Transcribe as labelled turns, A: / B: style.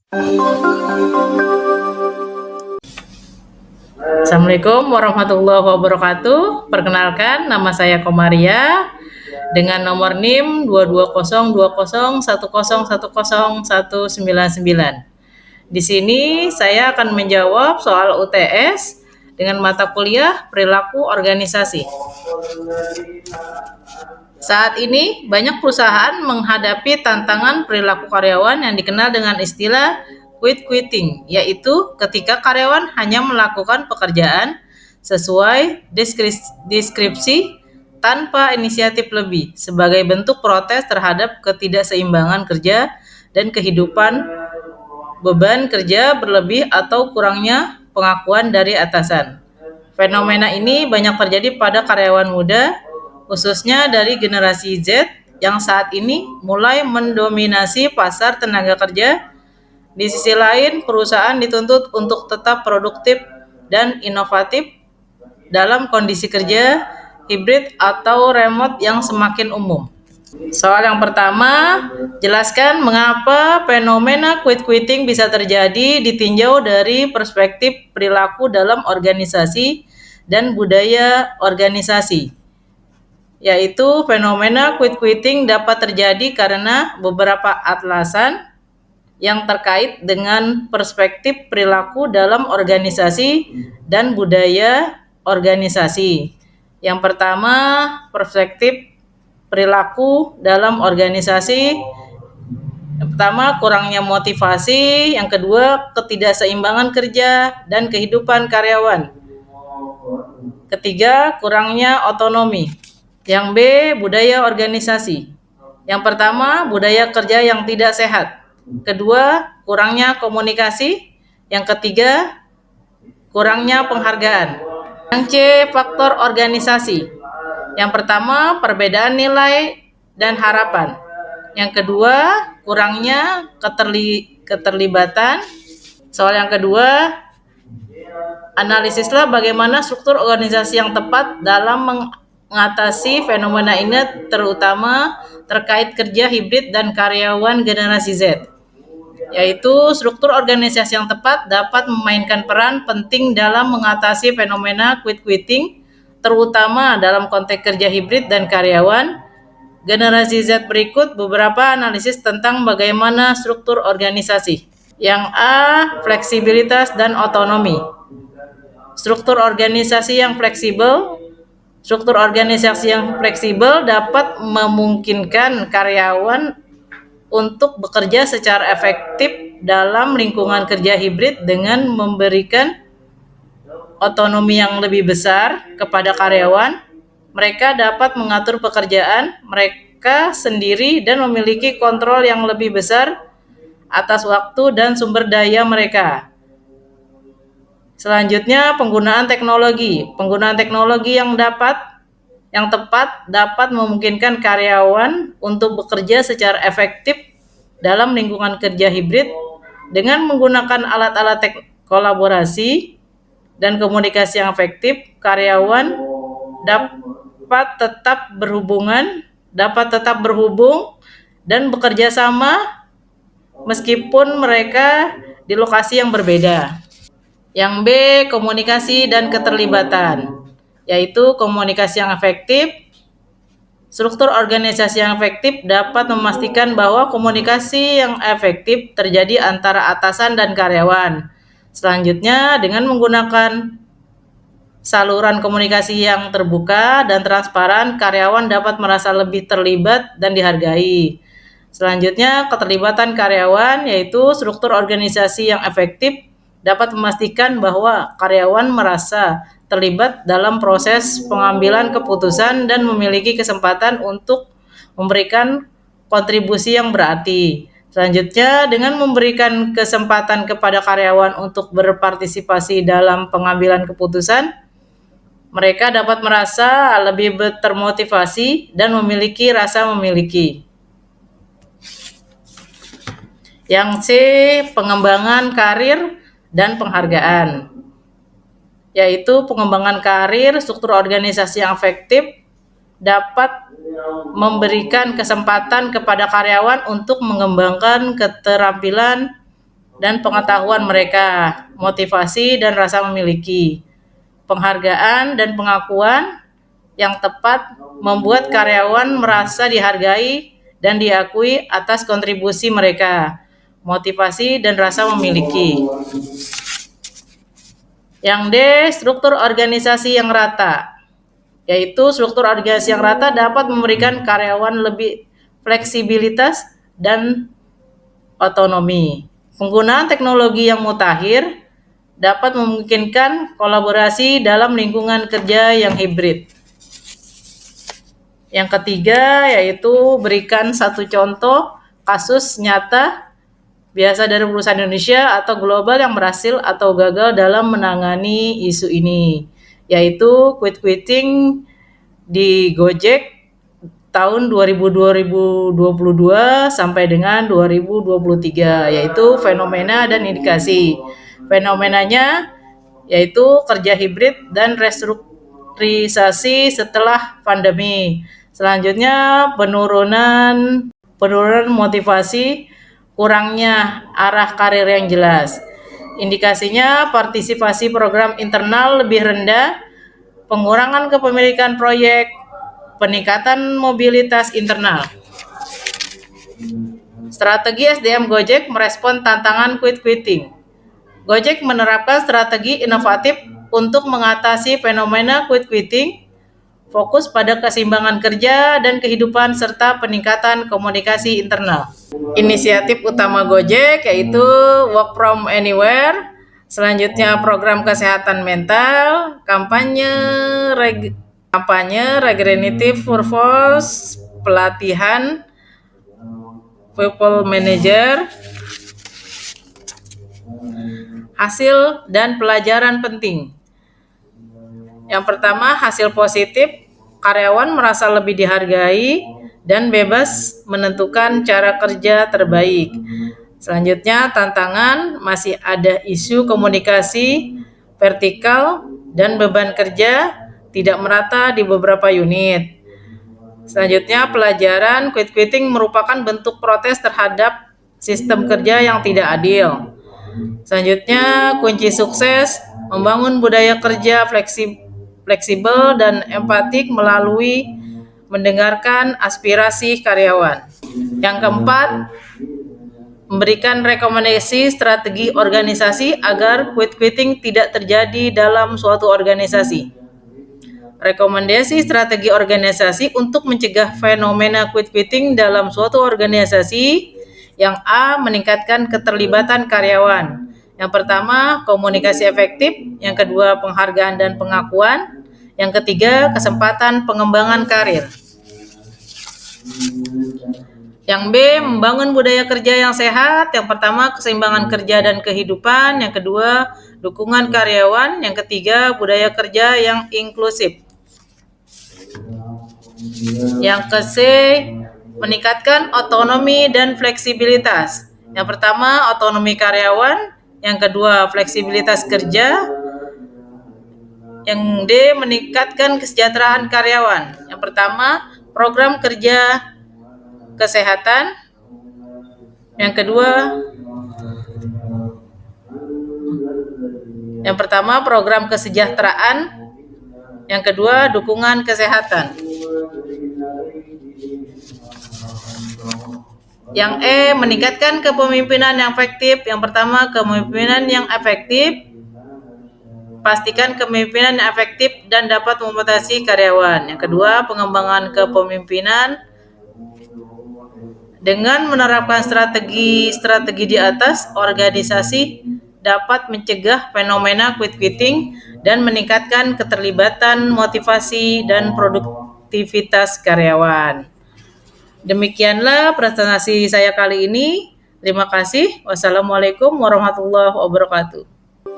A: Assalamualaikum warahmatullahi wabarakatuh. Perkenalkan, nama saya Komaria dengan nomor NIM 2202010101099. Di sini saya akan menjawab soal UTS dengan mata kuliah perilaku organisasi. Saat ini, banyak perusahaan menghadapi tantangan perilaku karyawan yang dikenal dengan istilah quit-quitting, yaitu ketika karyawan hanya melakukan pekerjaan sesuai deskripsi tanpa inisiatif lebih, sebagai bentuk protes terhadap ketidakseimbangan kerja dan kehidupan, beban kerja berlebih atau kurangnya pengakuan dari atasan. Fenomena ini banyak terjadi pada karyawan muda, khususnya dari generasi Z yang saat ini mulai mendominasi pasar tenaga kerja. Di sisi lain, perusahaan dituntut untuk tetap produktif dan inovatif dalam kondisi kerja hibrid atau remote yang semakin umum. Soal yang pertama, jelaskan mengapa fenomena quit-quitting bisa terjadi ditinjau dari perspektif perilaku dalam organisasi dan budaya organisasi. Yaitu fenomena quit-quitting dapat terjadi karena beberapa alasan yang terkait dengan perspektif perilaku dalam organisasi dan budaya organisasi. Yang pertama, perspektif perilaku dalam organisasi. Yang pertama, kurangnya motivasi. Yang kedua, ketidakseimbangan kerja dan kehidupan karyawan. Ketiga, kurangnya otonomi. Yang B, budaya organisasi. Yang pertama, budaya kerja yang tidak sehat. Kedua, kurangnya komunikasi. Yang ketiga, kurangnya penghargaan. Yang C, faktor organisasi. Yang pertama, perbedaan nilai dan harapan. Yang kedua, kurangnya keterlibatan. Soal yang kedua, analisislah bagaimana struktur organisasi yang tepat dalam mengatasi fenomena ini, terutama terkait kerja hibrid dan karyawan generasi Z. Yaitu struktur organisasi yang tepat dapat memainkan peran penting dalam mengatasi fenomena quit-quitting, terutama dalam konteks kerja hibrid dan karyawan generasi Z. Berikut beberapa analisis tentang bagaimana struktur organisasi. Yang A, fleksibilitas dan otonomi. Struktur organisasi yang fleksibel. Struktur organisasi yang fleksibel dapat memungkinkan karyawan untuk bekerja secara efektif dalam lingkungan kerja hibrid dengan memberikan otonomi yang lebih besar kepada karyawan. Mereka dapat mengatur pekerjaan mereka sendiri dan memiliki kontrol yang lebih besar atas waktu dan sumber daya mereka. Selanjutnya, penggunaan teknologi. Penggunaan teknologi yang tepat dapat memungkinkan karyawan untuk bekerja secara efektif dalam lingkungan kerja hibrid dengan menggunakan alat-alat kolaborasi dan komunikasi yang efektif. Karyawan dapat tetap berhubung dan bekerja sama meskipun mereka di lokasi yang berbeda. Yang B, komunikasi dan keterlibatan, yaitu komunikasi yang efektif. Struktur organisasi yang efektif dapat memastikan bahwa komunikasi yang efektif terjadi antara atasan dan karyawan. Selanjutnya, dengan menggunakan saluran komunikasi yang terbuka dan transparan, karyawan dapat merasa lebih terlibat dan dihargai. Selanjutnya, keterlibatan karyawan, yaitu struktur organisasi yang efektif dapat memastikan bahwa karyawan merasa terlibat dalam proses pengambilan keputusan dan memiliki kesempatan untuk memberikan kontribusi yang berarti. Selanjutnya, dengan memberikan kesempatan kepada karyawan untuk berpartisipasi dalam pengambilan keputusan, mereka dapat merasa lebih termotivasi dan memiliki rasa memiliki. Yang C, pengembangan karir dan penghargaan, yaitu pengembangan karir. Struktur organisasi yang efektif dapat memberikan kesempatan kepada karyawan untuk mengembangkan keterampilan dan pengetahuan mereka, motivasi dan rasa memiliki, penghargaan dan pengakuan yang tepat membuat karyawan merasa dihargai dan diakui atas kontribusi mereka, motivasi dan rasa memiliki. Yang D, struktur organisasi yang rata, yaitu struktur organisasi yang rata dapat memberikan karyawan lebih fleksibilitas dan otonomi. Penggunaan teknologi yang mutakhir dapat memungkinkan kolaborasi dalam lingkungan kerja yang hibrid. Yang ketiga yaitu berikan satu contoh kasus nyata biasa dari perusahaan Indonesia atau global yang berhasil atau gagal dalam menangani isu ini, yaitu quitting di Gojek tahun 2022 sampai dengan 2023, yaitu fenomena dan indikasi. Fenomenanya yaitu kerja hibrid dan restrukturisasi setelah pandemi. Selanjutnya penurunan motivasi, kurangnya arah karir yang jelas. Indikasinya partisipasi program internal lebih rendah, pengurangan kepemilikan proyek, peningkatan mobilitas internal. Strategi SDM Gojek merespon tantangan quitting. Gojek menerapkan strategi inovatif untuk mengatasi fenomena quitting, fokus pada keseimbangan kerja dan kehidupan serta peningkatan komunikasi internal. Inisiatif utama Gojek yaitu work from anywhere, selanjutnya program kesehatan mental, kampanye regenerative purpose, pelatihan people manager, hasil dan pelajaran penting. Yang pertama, hasil positif, karyawan merasa lebih dihargai dan bebas menentukan cara kerja terbaik. Selanjutnya, tantangan, masih ada isu komunikasi vertikal dan beban kerja tidak merata di beberapa unit. Selanjutnya, pelajaran, quitting merupakan bentuk protes terhadap sistem kerja yang tidak adil. Selanjutnya, kunci sukses, membangun budaya kerja fleksibel dan empatik melalui mendengarkan aspirasi karyawan. Yang keempat, memberikan rekomendasi strategi organisasi agar quitting tidak terjadi dalam suatu organisasi. Rekomendasi strategi organisasi untuk mencegah fenomena quitting dalam suatu organisasi. Yang A, meningkatkan keterlibatan karyawan. Yang pertama, komunikasi efektif. Yang kedua, penghargaan dan pengakuan. Yang ketiga, kesempatan pengembangan karir. Yang B, membangun budaya kerja yang sehat. Yang pertama, keseimbangan kerja dan kehidupan. Yang kedua, dukungan karyawan. Yang ketiga, budaya kerja yang inklusif. Yang ke C, meningkatkan otonomi dan fleksibilitas. Yang pertama, otonomi karyawan. Yang kedua, fleksibilitas kerja. Yang D, meningkatkan kesejahteraan karyawan. Yang pertama, program kerja kesehatan. Yang kedua, yang pertama program kesejahteraan. Yang kedua, dukungan kesehatan. Yang E, meningkatkan kepemimpinan yang efektif. Yang pertama, kepemimpinan yang efektif. Pastikan kepemimpinan yang efektif dan dapat memotivasi karyawan. Yang kedua, pengembangan kepemimpinan. Dengan menerapkan strategi di atas, organisasi dapat mencegah fenomena quitting dan meningkatkan keterlibatan, motivasi, dan produktivitas karyawan. Demikianlah presentasi saya kali ini. Terima kasih. Wassalamualaikum warahmatullahi wabarakatuh.